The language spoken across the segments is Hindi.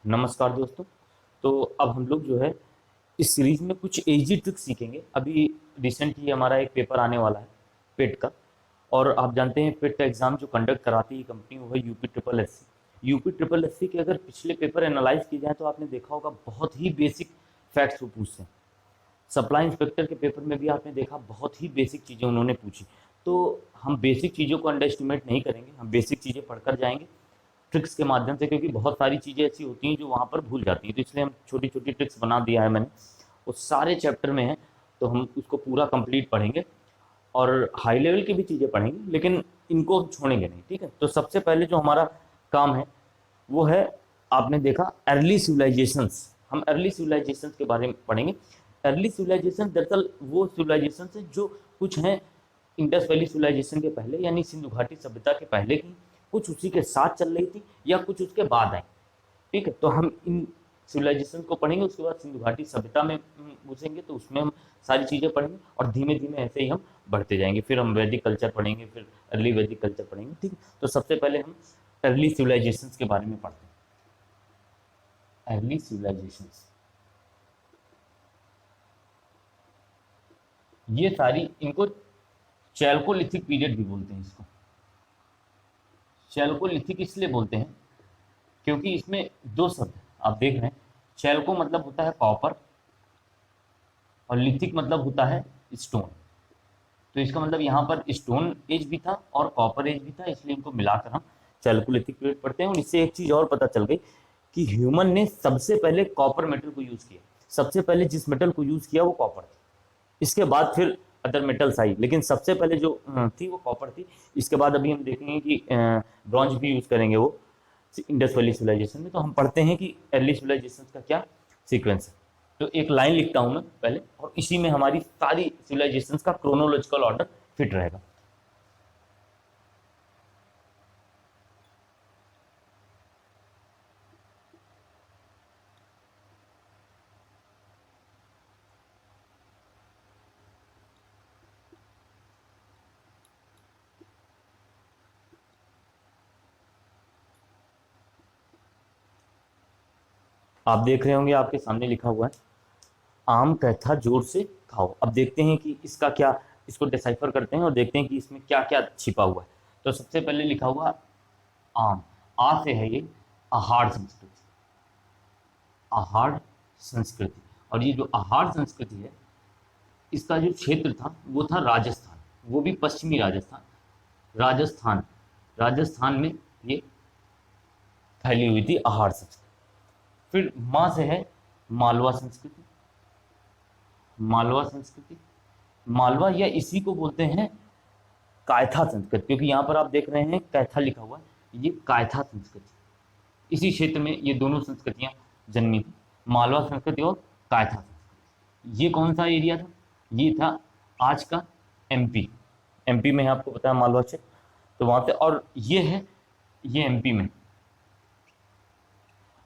नमस्कार दोस्तों। तो अब हम लोग जो है इस सीरीज में कुछ इजी ट्रिक्स सीखेंगे। अभी रिसेंटली हमारा एक पेपर आने वाला है पेट का। और आप जानते हैं पेट का एग्ज़ाम जो कंडक्ट कराती है कंपनी वो है UP triple S C. UP triple S C के अगर पिछले पेपर एनालाइज किए जाए तो आपने देखा होगा बहुत ही बेसिक फैक्ट्स वो पूछते हैं। सप्लाई इंस्पेक्टर के पेपर में भी आपने देखा बहुत ही बेसिक चीज़ें उन्होंने पूछी। तो हम बेसिक चीज़ों को अंडर एस्टिमेट नहीं करेंगे, हम बेसिक चीज़ें पढ़कर जाएंगे ट्रिक्स के माध्यम से, क्योंकि बहुत सारी चीज़ें ऐसी होती हैं जो वहाँ पर भूल जाती हैं। तो इसलिए हम छोटी छोटी ट्रिक्स बना दिया है मैंने, वो सारे चैप्टर में है। तो हम उसको पूरा कंप्लीट पढ़ेंगे और हाई लेवल की भी चीज़ें पढ़ेंगे, लेकिन इनको हम छोड़ेंगे नहीं। ठीक है, तो सबसे पहले जो हमारा काम है वो है, आपने देखा अर्ली सिविलाइजेशंस। हम अर्ली सिविलाइजेशंस के बारे में पढ़ेंगे। अर्ली सिविलाइजेशन दरअसल वो सिविलाइजेशन है जो कुछ हैं इंडस वैली सिविलाइजेशन के पहले, यानी सिंधु घाटी सभ्यता के पहले की, कुछ उसी के साथ चल रही थी या कुछ उसके बाद आई। ठीक है, तो हम इन सिविलाइजेशन को पढ़ेंगे, उसके बाद सिंधु घाटी सभ्यता में घुसेंगे, तो उसमें हम सारी चीज़ें पढ़ेंगे और धीमे धीमे ऐसे ही हम बढ़ते जाएंगे। फिर हम वैदिक कल्चर पढ़ेंगे, फिर अर्ली वैदिक कल्चर पढ़ेंगे। ठीक है, तो सबसे पहले हम अर्ली सिविलाइजेशन के बारे में पढ़ते हैं। अर्ली सिविलाइजेशन, ये सारी, इनको चैल्कोलिथिक पीरियड भी बोलते हैं। इसको चैल्कोलिथिक इसलिए बोलते हैं क्योंकि इसमें दो शब्द आप देख रहे हैं। चैल्को मतलब होता है कॉपर और लिथिक मतलब होता है स्टोन। तो इसका मतलब यहाँ पर स्टोन एज भी था और कॉपर एज भी था, इसलिए इनको मिलाकर हम चैल्कोलिथिक पीरियड पढ़ते हैं। और इससे एक चीज़ और पता चल गई कि ह्यूमन ने सबसे पहले कॉपर मेटल को यूज़ किया। सबसे पहले जिस मेटल को यूज़ किया वो कॉपर थी। इसके बाद फिर अदर मेटल्स आई, लेकिन सबसे पहले जो थी वो कॉपर थी। इसके बाद अभी हम देखेंगे कि ब्रॉन्ज भी यूज़ करेंगे वो इंडस वैली सिविलाइजेशन में। तो हम पढ़ते हैं कि अर्ली सिविलाइजेशन का क्या सीक्वेंस है। तो एक लाइन लिखता हूं मैं पहले, और इसी में हमारी सारी सिविलाइजेशन का क्रोनोलॉजिकल ऑर्डर फिट रहेगा। आप देख रहे होंगे आपके सामने लिखा हुआ है, आम कैथा जोर से खाओ। अब देखते हैं कि इसका क्या, इसको डिसाइफर करते हैं और देखते हैं कि इसमें क्या क्या छिपा हुआ है। तो सबसे पहले लिखा हुआ आम, आ से है ये आहार संस्कृति। आहार संस्कृति, और ये जो आहार संस्कृति है इसका जो क्षेत्र था वो था राजस्थान, वो भी पश्चिमी राजस्थान। राजस्थान, राजस्थान में ये फैली हुई थी आहार संस्कृति। फिर माँ से है मालवा संस्कृति। मालवा संस्कृति, मालवा या इसी को बोलते हैं कायथा संस्कृति, क्योंकि यहाँ पर आप देख रहे हैं कैथा लिखा हुआ है, ये कायथा संस्कृति। इसी क्षेत्र में ये दोनों संस्कृतियाँ जन्मी थी, मालवा संस्कृति और कायथा संस्कृति। ये कौन सा एरिया था? ये था आज का एमपी। एमपी में है, आपको पता है मालवा क्षेत्र, तो वहाँ से। और ये है, ये एमपी में।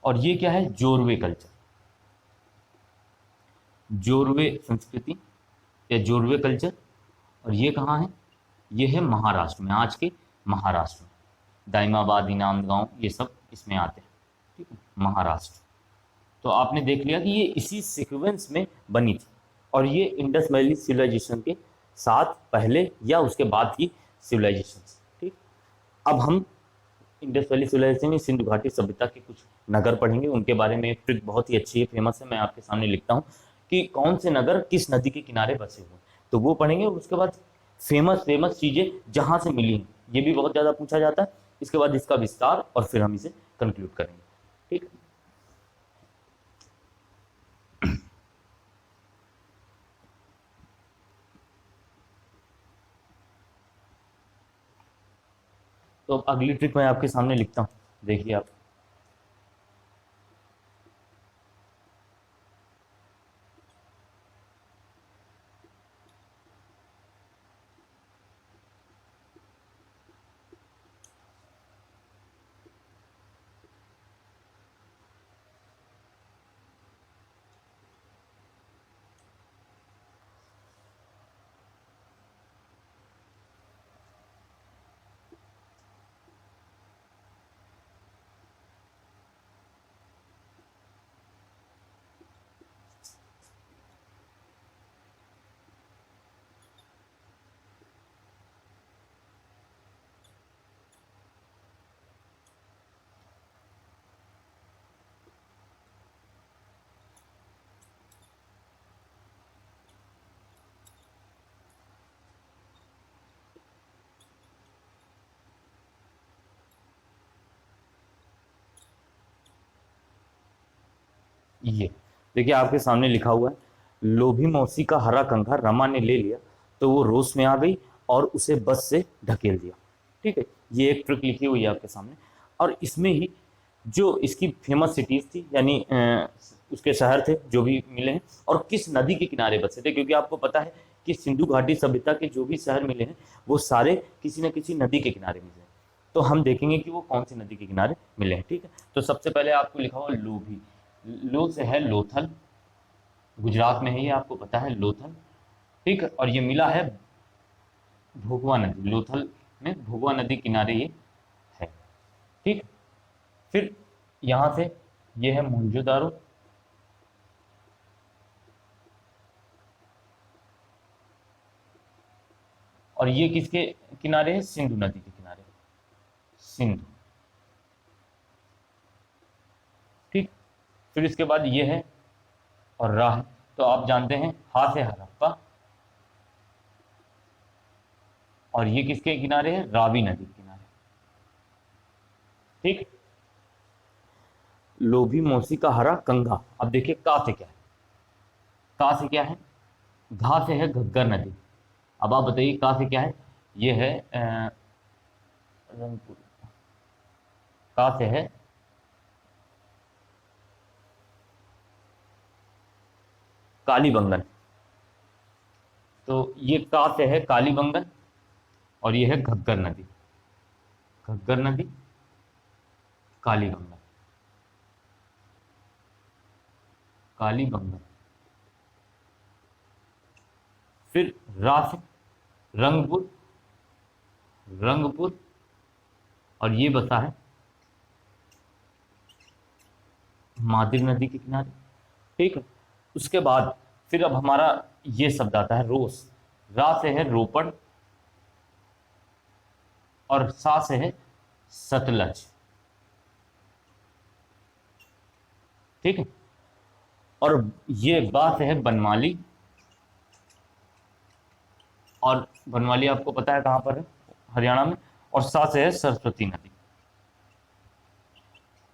और ये क्या है? जोरवे कल्चर, जोरवे संस्कृति या जोरवे कल्चर। और ये कहाँ है? ये है महाराष्ट्र में, आज के महाराष्ट्र में। दाइमाबाद, इनाम गांव, ये सब इसमें आते हैं। ठीक है, महाराष्ट्र। तो आपने देख लिया कि ये इसी सीक्वेंस में बनी थी, और ये इंडस वैली सिविलाइजेशन के साथ पहले या उसके बाद की सिविलाइजेशन। ठीक, अब हम इंडस वैली सिविलाइजेशन में सिंधु घाटी सभ्यता के कुछ नगर पढ़ेंगे। उनके बारे में एक ट्रिक बहुत ही अच्छी है, फेमस है, मैं आपके सामने लिखता हूँ कि कौन से नगर किस नदी के किनारे बसे हुए हैं, तो वो पढ़ेंगे। और उसके बाद फेमस फेमस चीज़ें जहाँ से मिली हैं, ये भी बहुत ज़्यादा पूछा जाता है। इसके बाद इसका विस्तार, और फिर हम इसे कंक्लूड करेंगे। ठीक, तो अब अगली ट्रिक मैं आपके सामने लिखता हूँ, देखिए आप। ये देखिए आपके सामने लिखा हुआ है, लोभी मौसी का हरा कंघा रमा ने ले लिया तो वो रोष में आ गई और उसे बस से ढकेल दिया। ठीक है, ये एक ट्रिक लिखी हुई है आपके सामने। और इसमें ही जो इसकी फेमस सिटीज थी, यानी उसके शहर थे जो भी मिले हैं, और किस नदी के किनारे बसे थे, क्योंकि आपको पता है कि सिंधु घाटी सभ्यता के जो भी शहर मिले हैं वो सारे किसी न किसी नदी के किनारे मिले हैं। तो हम देखेंगे कि वो कौन सी नदी के किनारे मिले हैं। ठीक है, तो सबसे पहले आपको लिखा हुआ लोभी, लो से है लोथल, गुजरात में है ये, आपको पता है लोथल। ठीक है, और ये मिला है भोगवा नदी, लोथल में भोगवा नदी किनारे ये है। ठीक, फिर यहाँ से ये है मोहनजोदारो, और ये किसके किनारे है, सिंधु नदी के किनारे, सिंधु। ठीक, फिर इसके बाद ये है और रा है, तो आप जानते हैं हा से हड़प्पा, और ये किसके किनारे है, रावी नदी के किनारे। ठीक, लोभी मौसी का हरा कंघा। अब देखिए का से क्या है, का से क्या है, घा से है घग्गर नदी। अब आप बताइए का से क्या है, ये है रंगपुर, का से है कालीबंगन, तो ये का से है कालीबंगन, और ये है घग्गर नदी, घग्गर नदी, कालीबंगन, कालीबंगन। फिर रा से रंगपुर, रंगपुर, और ये बसा है मादिर नदी के किनारे। ठीक है, उसके बाद फिर अब हमारा ये शब्द आता है रोस, रा से है रोपड़, और सा से है सतलज। ठीक है, और ये बा से है बनमाली, और बनमाली आपको पता है कहां पर है, हरियाणा में, और सा से है सरस्वती नदी।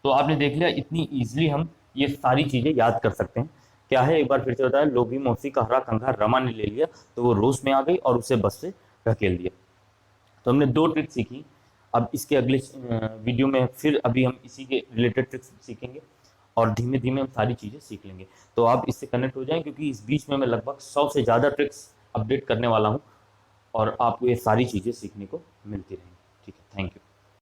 तो आपने देख लिया, इतनी इजीली हम ये सारी चीजें याद कर सकते हैं। क्या है, एक बार फिर से बताया, लोभी मौसी का हरा कंघा रमा ने ले लिया तो वो रोष में आ गई और उसे बस से ढकेल दिया। तो हमने दो ट्रिक सीखी। अब इसके अगले वीडियो में फिर अभी हम इसी के रिलेटेड ट्रिक्स सीखेंगे, और धीमे धीमे हम सारी चीज़ें सीख लेंगे। तो आप इससे कनेक्ट हो जाएं, क्योंकि इस बीच में मैं लगभग 100 से ज़्यादा ट्रिक्स अपडेट करने वाला हूँ, और आपको ये सारी चीज़ें सीखने को मिलती रहेंगी। ठीक है, थैंक यू।